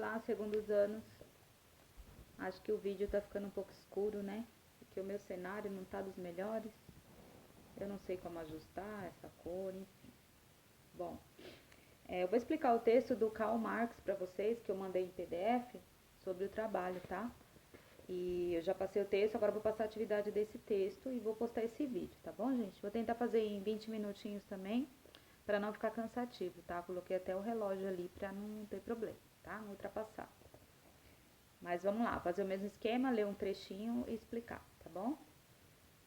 Olá, segundos anos. Acho que o vídeo tá ficando um pouco escuro, né? Porque o meu cenário não tá dos melhores. Eu não sei como ajustar essa cor, enfim. Bom, eu vou explicar o texto do Karl Marx pra vocês, que eu mandei em PDF, sobre o trabalho, tá? E eu já passei o texto, agora eu vou passar a atividade desse texto e vou postar esse vídeo, tá bom, gente? Vou tentar fazer em 20 minutinhos também, pra não ficar cansativo, tá? Coloquei até o relógio ali pra não ter problema, tá? Não ultrapassar. Mas vamos lá, fazer o mesmo esquema, ler um trechinho e explicar, tá bom?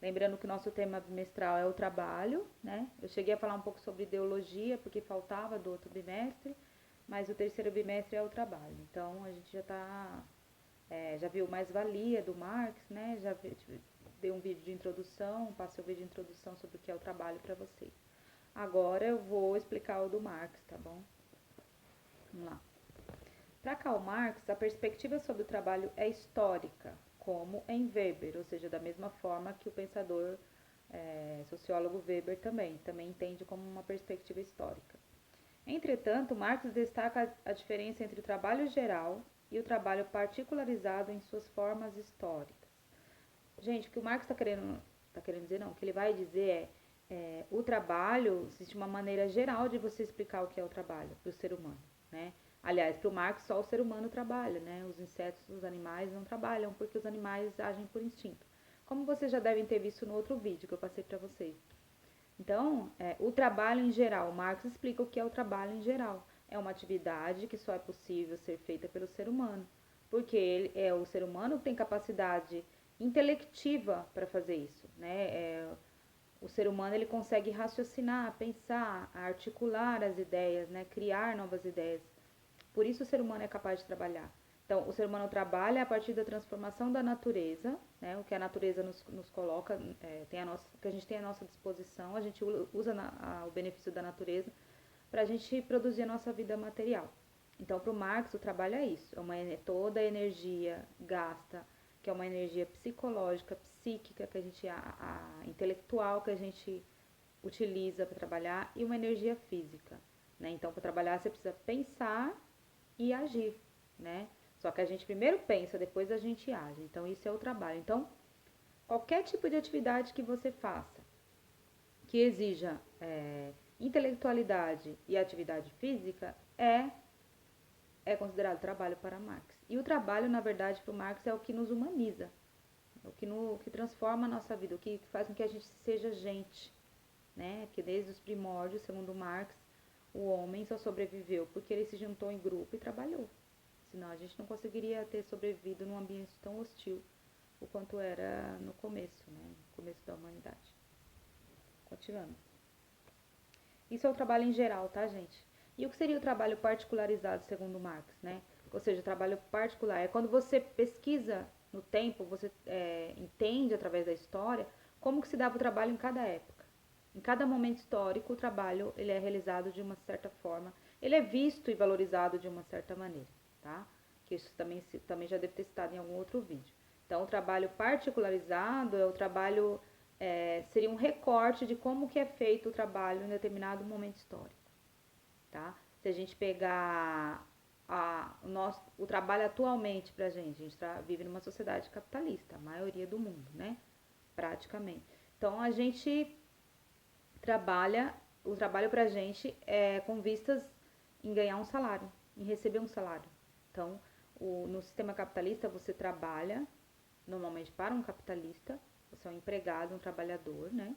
Lembrando que o nosso tema bimestral é o trabalho, né? Eu cheguei a falar um pouco sobre ideologia, porque faltava do outro bimestre, mas o terceiro bimestre é o trabalho. Então, a gente já viu mais-valia do Marx, né? Dei um vídeo de introdução, passei o vídeo de introdução sobre o que é o trabalho para vocês. Agora eu vou explicar o do Marx, tá bom? Vamos lá. Para Karl Marx, a perspectiva sobre o trabalho é histórica, como em Weber, ou seja, da mesma forma que o pensador sociólogo Weber também entende como uma perspectiva histórica. Entretanto, Marx destaca a diferença entre o trabalho geral e o trabalho particularizado em suas formas históricas. Gente, o que o Marx está querendo dizer, não, o que ele vai dizer o trabalho, existe uma maneira geral de você explicar o que é o trabalho para o ser humano, né? Aliás, para o Marx só o ser humano trabalha, né? Os insetos, os animais não trabalham porque os animais agem por instinto. Como vocês já devem ter visto no outro vídeo que eu passei para vocês. Então, o trabalho em geral, Marx explica o que é o trabalho em geral. É uma atividade que só é possível ser feita pelo ser humano, porque ele é o ser humano que tem capacidade intelectiva para fazer isso, né? O ser humano ele consegue raciocinar, pensar, articular as ideias, né? Criar novas ideias. Por isso o ser humano é capaz de trabalhar. Então, o ser humano trabalha a partir da transformação da natureza, né? O que a natureza nos coloca, que a gente tem à nossa disposição, a gente usa o benefício da natureza para a gente produzir a nossa vida material. Então, para o Marx, o trabalho é isso, toda a energia gasta, que é uma energia psicológica, psíquica, que a intelectual que a gente utiliza para trabalhar, e uma energia física, né? Então, para trabalhar, você precisa pensar e agir, né? Só que a gente primeiro pensa, depois a gente age. Então, isso é o trabalho. Então, qualquer tipo de atividade que você faça, que exija intelectualidade e atividade física, é considerado trabalho para Marx. E o trabalho, na verdade, para o Marx é o que nos humaniza, é o que transforma a nossa vida, o que faz com que a gente seja gente, né? Porque desde os primórdios, segundo Marx, o homem só sobreviveu porque ele se juntou em grupo e trabalhou. Senão a gente não conseguiria ter sobrevivido num ambiente tão hostil o quanto era no começo, né? No começo da humanidade. Continuando. Isso é o trabalho em geral, tá, gente? E o que seria o trabalho particularizado, segundo Marx, né? Ou seja, o trabalho particular é quando você pesquisa no tempo, você entende através da história como que se dava o trabalho em cada época. Em cada momento histórico, o trabalho ele é realizado de uma certa forma, ele é visto e valorizado de uma certa maneira, tá? Que isso também já deve ter citado em algum outro vídeo. Então, o trabalho particularizado é o trabalho seria um recorte de como que é feito o trabalho em determinado momento histórico, tá? Se a gente pegar o trabalho atualmente pra gente, a gente vive numa sociedade capitalista, a maioria do mundo, né? Praticamente. Então, a gente o trabalho pra gente é com vistas em ganhar um salário, em receber um salário. Então, no sistema capitalista, você trabalha normalmente para um capitalista, você é um empregado, um trabalhador, né?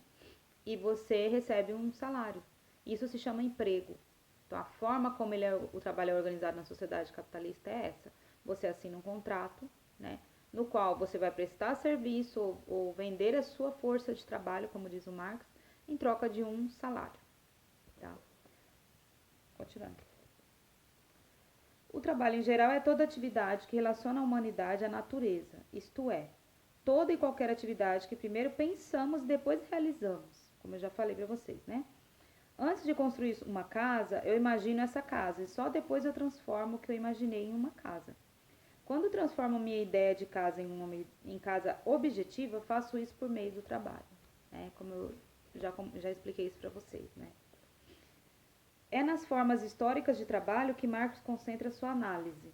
E você recebe um salário. Isso se chama emprego. Então, a forma como o trabalho é organizado na sociedade capitalista é essa. Você assina um contrato, né? No qual você vai prestar serviço ou vender a sua força de trabalho, como diz o Marx, em troca de um salário. Tá? Continuando. O trabalho em geral é toda atividade que relaciona a humanidade à natureza, isto é, toda e qualquer atividade que primeiro pensamos e depois realizamos, como eu já falei para vocês, né? Antes de construir uma casa, eu imagino essa casa e só depois eu transformo o que eu imaginei em uma casa. Quando transformo minha ideia de casa em casa objetiva, eu faço isso por meio do trabalho, né? Como eu já expliquei isso para vocês, né? É nas formas históricas de trabalho que Marx concentra sua análise.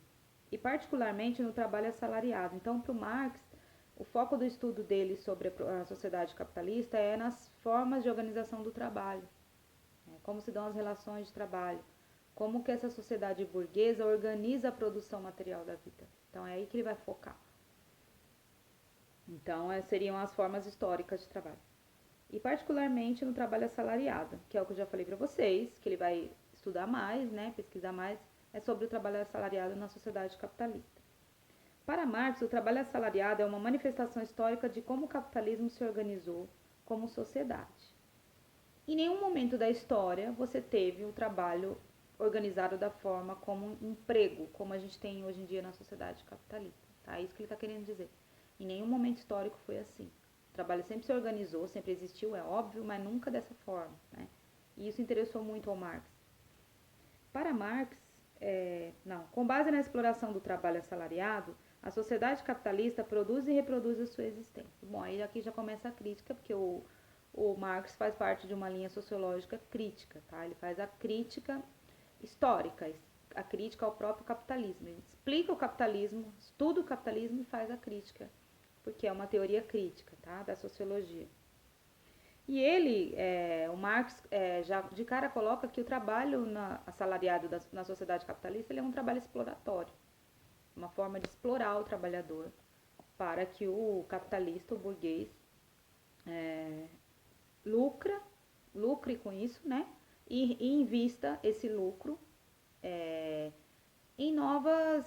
e particularmente no trabalho assalariado. Então, para o Marx, o foco do estudo dele sobre a sociedade capitalista é nas formas de organização do trabalho, né? Como se dão as relações de trabalho, como que essa sociedade burguesa organiza a produção material da vida. Então, é aí que ele vai focar. Então, seriam as formas históricas de trabalho. E particularmente no trabalho assalariado, que é o que eu já falei para vocês, que ele vai estudar mais, né, pesquisar mais, é sobre o trabalho assalariado na sociedade capitalista. Para Marx, o trabalho assalariado é uma manifestação histórica de como o capitalismo se organizou como sociedade. Em nenhum momento da história você teve o trabalho organizado da forma como um emprego, como a gente tem hoje em dia na sociedade capitalista. Tá? É isso que ele está querendo dizer. Em nenhum momento histórico foi assim. O trabalho sempre se organizou, sempre existiu, é óbvio, mas nunca dessa forma. Né? E isso interessou muito ao Marx. Para Marx, com base na exploração do trabalho assalariado, a sociedade capitalista produz e reproduz a sua existência. Bom, aí aqui já começa a crítica, porque o Marx faz parte de uma linha sociológica crítica, tá? Ele faz a crítica histórica, a crítica ao próprio capitalismo. Ele explica o capitalismo, estuda o capitalismo e faz a crítica, porque é uma teoria crítica, tá? Da sociologia. E ele, o Marx, já de cara coloca que o trabalho assalariado na sociedade capitalista ele é um trabalho exploratório, uma forma de explorar o trabalhador para que o capitalista, o burguês, lucre com isso, né? E invista esse lucro em novas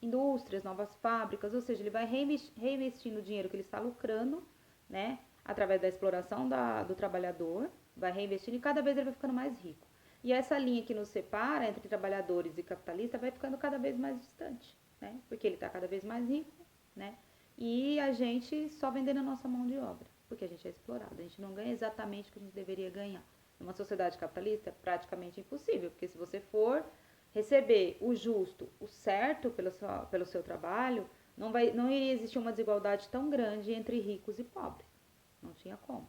indústrias, novas fábricas, ou seja, ele vai reinvestindo o dinheiro que ele está lucrando, né? Através da exploração do trabalhador, vai reinvestindo e cada vez ele vai ficando mais rico. E essa linha que nos separa entre trabalhadores e capitalistas vai ficando cada vez mais distante, né? Porque ele está cada vez mais rico, né? E a gente só vendendo a nossa mão de obra, porque a gente é explorado, a gente não ganha exatamente o que a gente deveria ganhar. Numa sociedade capitalista é praticamente impossível, porque se você for receber o justo, o certo pelo seu trabalho, não iria existir uma desigualdade tão grande entre ricos e pobres. Não tinha como.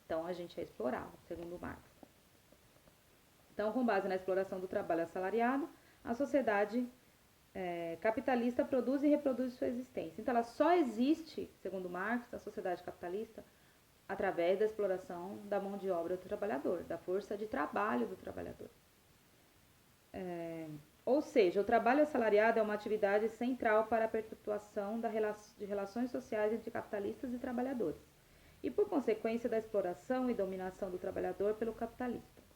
Então a gente é explorado, segundo Marx. Então, com base na exploração do trabalho assalariado, a sociedade capitalista produz e reproduz sua existência. Então, ela só existe, segundo Marx, a sociedade capitalista, através da exploração da mão de obra do trabalhador, da força de trabalho do trabalhador. Ou seja, o trabalho assalariado é uma atividade central para a perpetuação de relações sociais entre capitalistas e trabalhadores, e por consequência da exploração e dominação do trabalhador pelo capitalista.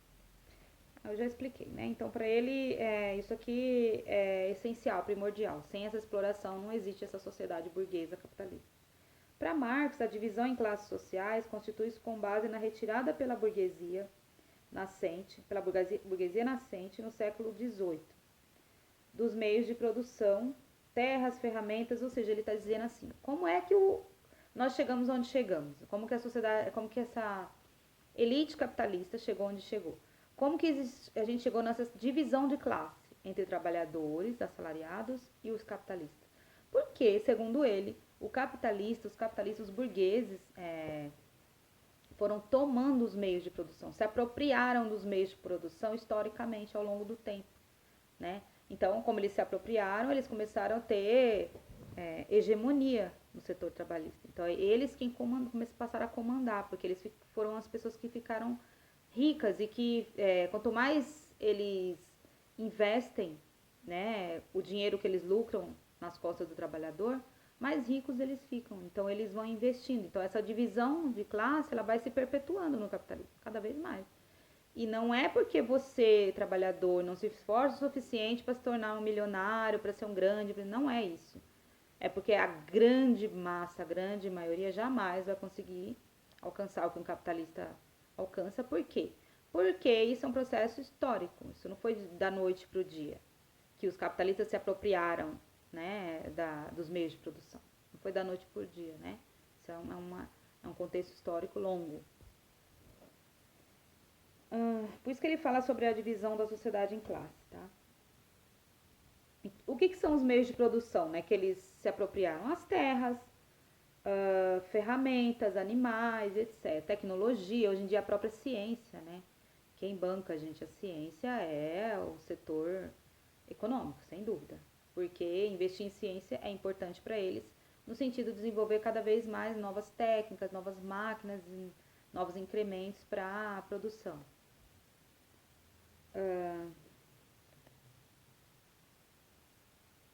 Eu já expliquei, né? Então, para ele, isso aqui é essencial, primordial. Sem essa exploração, não existe essa sociedade burguesa capitalista. Para Marx, a divisão em classes sociais constitui-se com base na retirada pela burguesia nascente no século XVIII, dos meios de produção, terras, ferramentas, ou seja, ele está dizendo assim, como é que nós chegamos onde chegamos? Como que a sociedade, como que essa elite capitalista chegou onde chegou? Como que a gente chegou nessa divisão de classe entre trabalhadores, assalariados e os capitalistas? Porque, segundo ele, os capitalistas, os burgueses, foram tomando os meios de produção, se apropriaram dos meios de produção historicamente ao longo do tempo, né? Então, como eles se apropriaram, eles começaram a ter hegemonia no setor trabalhista. Então, eles quem passaram a comandar, porque eles foram as pessoas que ficaram ricas e que quanto mais eles investem, né, o dinheiro que eles lucram nas costas do trabalhador, mais ricos eles ficam. Então eles vão investindo. Então essa divisão de classe ela vai se perpetuando no capitalismo cada vez mais. E não é porque você, trabalhador, não se esforça o suficiente para se tornar um milionário, para ser um grande, não é isso. É porque a grande massa, a grande maioria jamais vai conseguir alcançar o que um capitalista alcança. Por quê? Porque isso é um processo histórico. Isso não foi da noite para o dia que os capitalistas se apropriaram, né, dos meios de produção. Não foi da noite para o dia, né? Isso é um contexto histórico longo. Por isso que ele fala sobre a divisão da sociedade em classes, tá? O que são os meios de produção, né, que eles se apropriaram? As terras, ferramentas, animais, etc. Tecnologia, hoje em dia a própria ciência, né? Quem banca, gente, a ciência é o setor Econômico, sem dúvida. Porque investir em ciência é importante para eles, no sentido de desenvolver cada vez mais novas técnicas, novas máquinas, novos incrementos para a produção.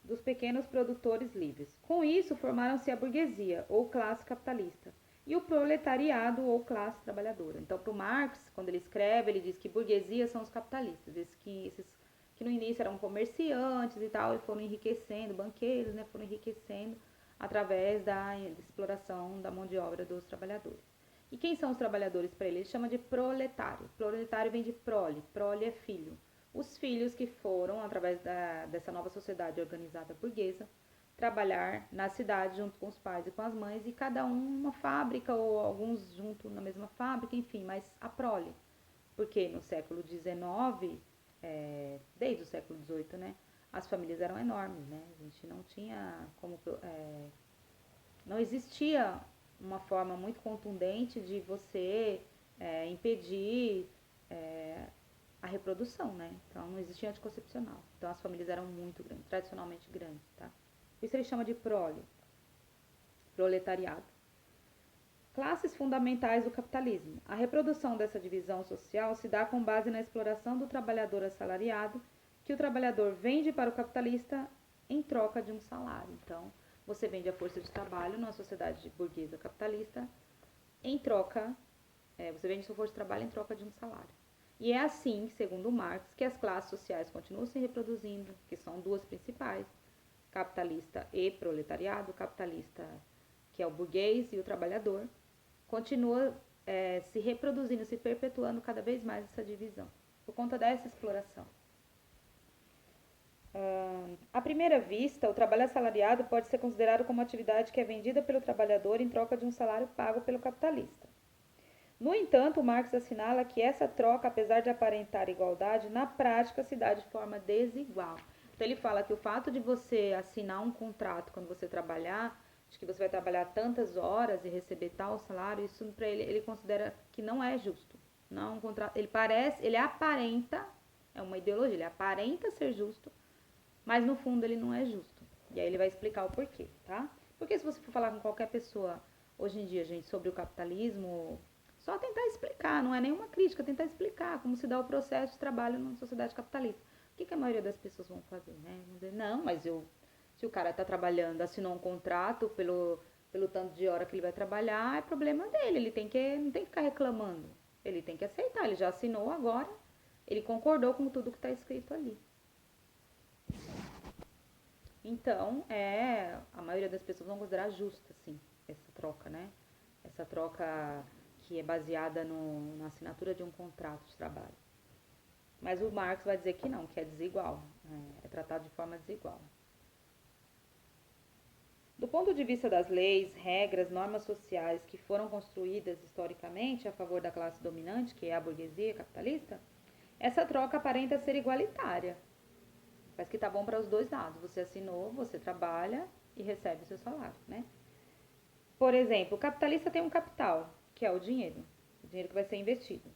Dos pequenos produtores livres. Com isso, formaram-se a burguesia, ou classe capitalista, e o proletariado, ou classe trabalhadora. Então, para o Marx, quando ele escreve, ele diz que burguesia são os capitalistas, esses que no início eram comerciantes e tal, e foram enriquecendo, banqueiros, né, foram enriquecendo através da exploração da mão de obra dos trabalhadores. E quem são os trabalhadores para ele? Ele chama de proletário. Proletário vem de prole, prole é filho. Os filhos que foram, através dessa nova sociedade organizada burguesa, trabalhar na cidade junto com os pais e com as mães, e cada um numa fábrica, ou alguns junto na mesma fábrica, enfim, mas a prole. Porque no século XIX, desde o século XVIII, né, as famílias eram enormes, né? A gente não tinha como... não existia uma forma muito contundente de você impedir a reprodução, né? Então não existia anticoncepcional. Então as famílias eram muito grandes, tradicionalmente grandes, tá? Isso ele chama de prole, proletariado. Classes fundamentais do capitalismo. A reprodução dessa divisão social se dá com base na exploração do trabalhador assalariado, que o trabalhador vende para o capitalista em troca de um salário. Então, você vende a força de trabalho numa sociedade burguesa capitalista em troca, você vende sua força de trabalho em troca de um salário. E é assim, segundo Marx, que as classes sociais continuam se reproduzindo, que são duas principais, capitalista e proletariado. O capitalista, que é o burguês, e o trabalhador, continua se reproduzindo, se perpetuando cada vez mais essa divisão, por conta dessa exploração. À primeira vista, o trabalho assalariado pode ser considerado como atividade que é vendida pelo trabalhador em troca de um salário pago pelo capitalista. No entanto, Marx assinala que essa troca, apesar de aparentar igualdade, na prática se dá de forma desigual. Então ele fala que o fato de você assinar um contrato quando você trabalhar, de que você vai trabalhar tantas horas e receber tal salário, isso para ele considera que não é justo. Não é um contrato, ele aparenta, é uma ideologia, ele aparenta ser justo, mas no fundo ele não é justo. E aí ele vai explicar o porquê, tá? Porque se você for falar com qualquer pessoa hoje em dia, gente, sobre o capitalismo, só tentar explicar, não é nenhuma crítica, tentar explicar como se dá o processo de trabalho numa sociedade capitalista. O que a maioria das pessoas vão fazer, né? Vão dizer, não, mas se o cara está trabalhando, assinou um contrato pelo tanto de hora que ele vai trabalhar, é problema dele, não tem que ficar reclamando. Ele tem que aceitar, ele já assinou agora, ele concordou com tudo que está escrito ali. Então, a maioria das pessoas vão considerar justa, sim, essa troca, né? Essa troca que é baseada na assinatura de um contrato de trabalho. Mas o Marx vai dizer que não, que é desigual, é tratado de forma desigual. Do ponto de vista das leis, regras, normas sociais que foram construídas historicamente a favor da classe dominante, que é a burguesia capitalista, essa troca aparenta ser igualitária. Parece que tá bom para os dois lados. Você assinou, você trabalha e recebe o seu salário, né? Por exemplo, o capitalista tem um capital, que é o dinheiro que vai ser investido.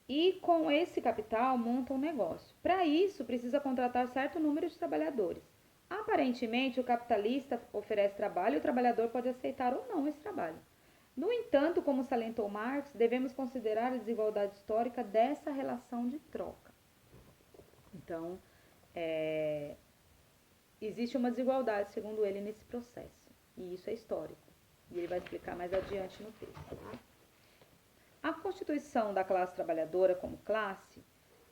E com esse capital monta um negócio. Para isso, precisa contratar certo número de trabalhadores. Aparentemente, o capitalista oferece trabalho e o trabalhador pode aceitar ou não esse trabalho. No entanto, como salientou Marx, devemos considerar a desigualdade histórica dessa relação de troca. Então, existe uma desigualdade, segundo ele, nesse processo. E isso é histórico. E ele vai explicar mais adiante no texto. A constituição da classe trabalhadora como classe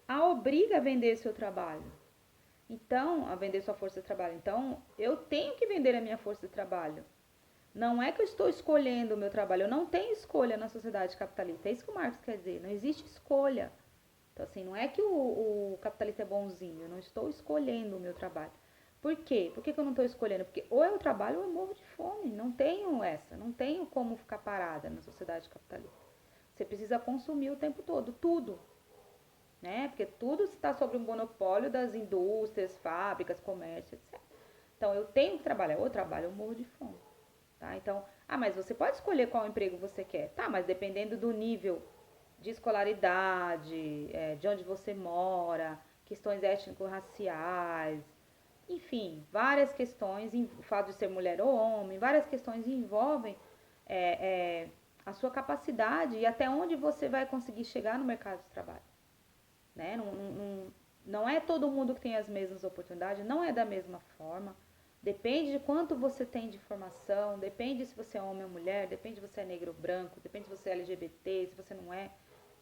a obriga a vender seu trabalho. Então, a vender sua força de trabalho. Então, eu tenho que vender a minha força de trabalho. Não é que eu estou escolhendo o meu trabalho. Eu não tenho escolha na sociedade capitalista. É isso que o Marx quer dizer. Não existe escolha. Então, assim, não é que o capitalista é bonzinho. Eu não estou escolhendo o meu trabalho. Por quê? Por que eu não estou escolhendo? Porque ou eu trabalho ou eu morro de fome. Não tenho essa. Não tenho como ficar parada na sociedade capitalista. Você precisa consumir o tempo todo. Tudo. Né? Porque tudo está sob um monopólio das indústrias, fábricas, comércio, etc. Então, eu tenho que trabalhar. Ou eu trabalho ou eu morro de fome. Tá? Então, mas você pode escolher qual emprego você quer. Tá, mas dependendo do nível de escolaridade, de onde você mora, questões étnico-raciais, enfim, várias questões, o fato de ser mulher ou homem, várias questões envolvem a sua capacidade e até onde você vai conseguir chegar no mercado de trabalho. Né? Não é todo mundo que tem as mesmas oportunidades, não é da mesma forma. Depende de quanto você tem de formação, depende se você é homem ou mulher, depende se você é negro ou branco, depende se você é LGBT, se você não é.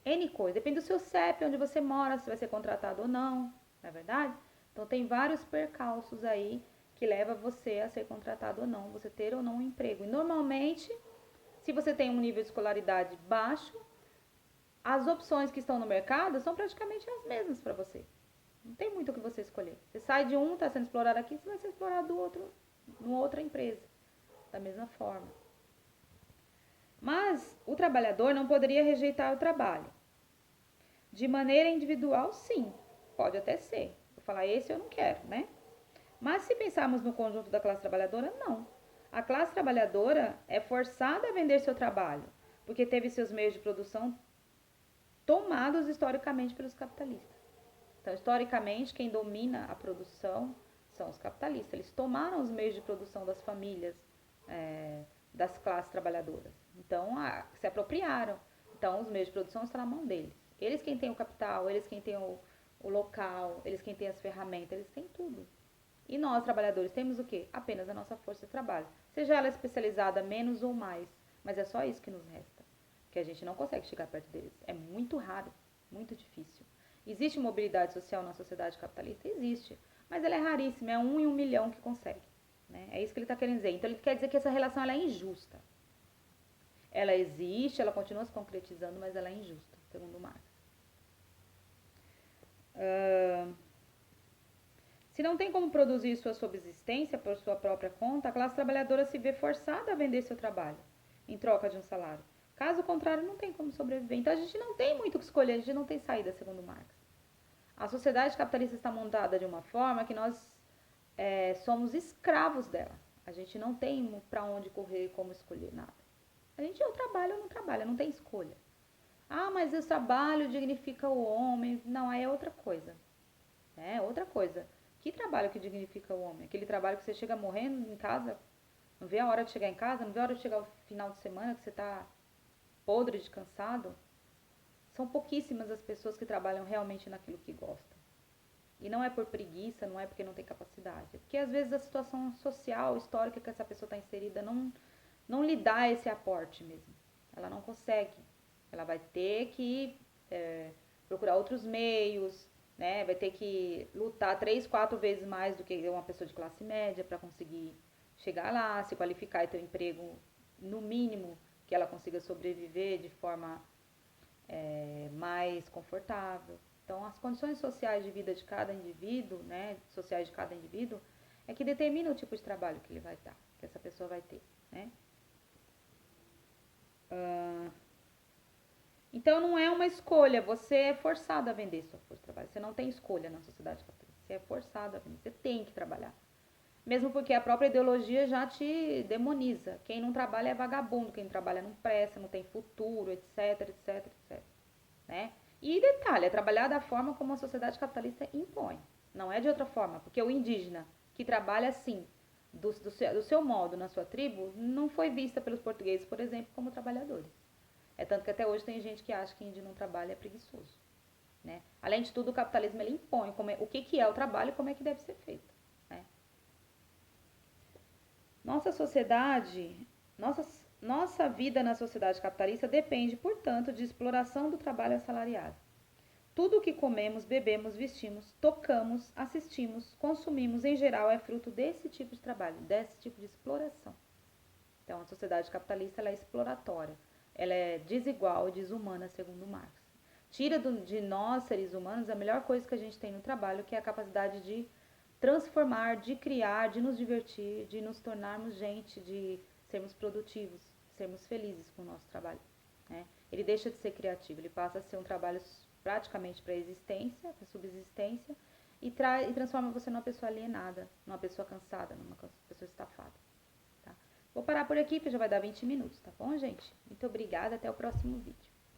N coisa. Depende do seu CEP, onde você mora, se vai ser contratado ou não, não é verdade? Então tem vários percalços aí que leva você a ser contratado ou não, você ter ou não um emprego. E normalmente, se você tem um nível de escolaridade baixo, as opções que estão no mercado são praticamente as mesmas para você. Não tem muito o que você escolher. Você sai de um, está sendo explorado aqui, você vai ser explorado do outro, numa outra empresa, da mesma forma. Mas o trabalhador não poderia rejeitar o trabalho. De maneira individual, sim, pode até ser. Vou falar, esse eu não quero, né? Mas se pensarmos no conjunto da classe trabalhadora, não. A classe trabalhadora é forçada a vender seu trabalho, porque teve seus meios de produção tomados historicamente pelos capitalistas. Então, historicamente, quem domina a produção são os capitalistas. Eles tomaram os meios de produção das famílias, das classes trabalhadoras. Então, se apropriaram. Então, os meios de produção estão na mão deles. Eles quem tem o capital, eles quem tem o local, eles quem tem as ferramentas, eles têm tudo. E nós, trabalhadores, temos o quê? Apenas a nossa força de trabalho. Seja ela especializada menos ou mais. Mas é só isso que nos resta. Que a gente não consegue chegar perto deles. É muito raro, muito difícil. Existe mobilidade social na sociedade capitalista? Existe. Mas ela é raríssima, é 1 em 1 milhão que consegue. Né? É isso que ele está querendo dizer. Então ele quer dizer que essa relação ela é injusta. Ela existe, ela continua se concretizando, mas ela é injusta, segundo Marx. Se não tem como produzir sua subsistência por sua própria conta, a classe trabalhadora se vê forçada a vender seu trabalho em troca de um salário. Caso contrário, não tem como sobreviver. Então a gente não tem muito o que escolher, a gente não tem saída, segundo Marx. A sociedade capitalista está montada de uma forma que nós somos escravos dela. A gente não tem para onde correr, como escolher nada. A gente ou trabalha ou não trabalha, não tem escolha. Ah, mas o trabalho dignifica o homem. Não, aí é outra coisa. É outra coisa. Que trabalho que dignifica o homem? Aquele trabalho que você chega morrendo em casa, não vê a hora de chegar em casa, não vê a hora de chegar ao final de semana, que você está podre de cansado. São pouquíssimas as pessoas que trabalham realmente naquilo que gostam. E não é por preguiça, não é porque não tem capacidade. É porque às vezes a situação social, histórica que essa pessoa está inserida não lhe dá esse aporte mesmo. Ela não consegue. Ela vai ter que procurar outros meios, né? Vai ter que lutar 3, 4 vezes mais do que uma pessoa de classe média para conseguir chegar lá, se qualificar e ter um emprego no mínimo que ela consiga sobreviver de forma mais confortável. Então, as condições sociais de vida de cada indivíduo, né, sociais de cada indivíduo, é que determina o tipo de trabalho que ele vai dar, que essa pessoa vai ter, né? Então, não é uma escolha, você é forçado a vender sua força de trabalho. Você não tem escolha na sociedade capitalista, você é forçado a vender, você tem que trabalhar. Mesmo porque a própria ideologia já te demoniza. Quem não trabalha é vagabundo, quem não trabalha não presta, não tem futuro, etc, etc, etc. Né? E detalhe, é trabalhar da forma como a sociedade capitalista impõe. Não é de outra forma, porque o indígena que trabalha assim, do seu modo, na sua tribo, não foi vista pelos portugueses, por exemplo, como trabalhadores. É tanto que até hoje tem gente que acha que índio não trabalha é preguiçoso. Né? Além de tudo, o capitalismo ele impõe o que é o trabalho e como é que deve ser feito. Né? Nossa sociedade, nossa vida na sociedade capitalista depende, portanto, de exploração do trabalho assalariado. Tudo o que comemos, bebemos, vestimos, tocamos, assistimos, consumimos, em geral, é fruto desse tipo de trabalho, desse tipo de exploração. Então, a sociedade capitalista ela é exploratória, ela é desigual, desumana, segundo Marx. Tira de nós, seres humanos, a melhor coisa que a gente tem no trabalho, que é a capacidade de transformar, de criar, de nos divertir, de nos tornarmos gente, de sermos produtivos, sermos felizes com o nosso trabalho. Né? Ele deixa de ser criativo, ele passa a ser um trabalho praticamente para a existência, para a subsistência, e transforma você numa pessoa alienada, numa pessoa cansada, numa pessoa estafada. Tá? Vou parar por aqui, porque já vai dar 20 minutos, tá bom, gente? Muito obrigada, até o próximo vídeo.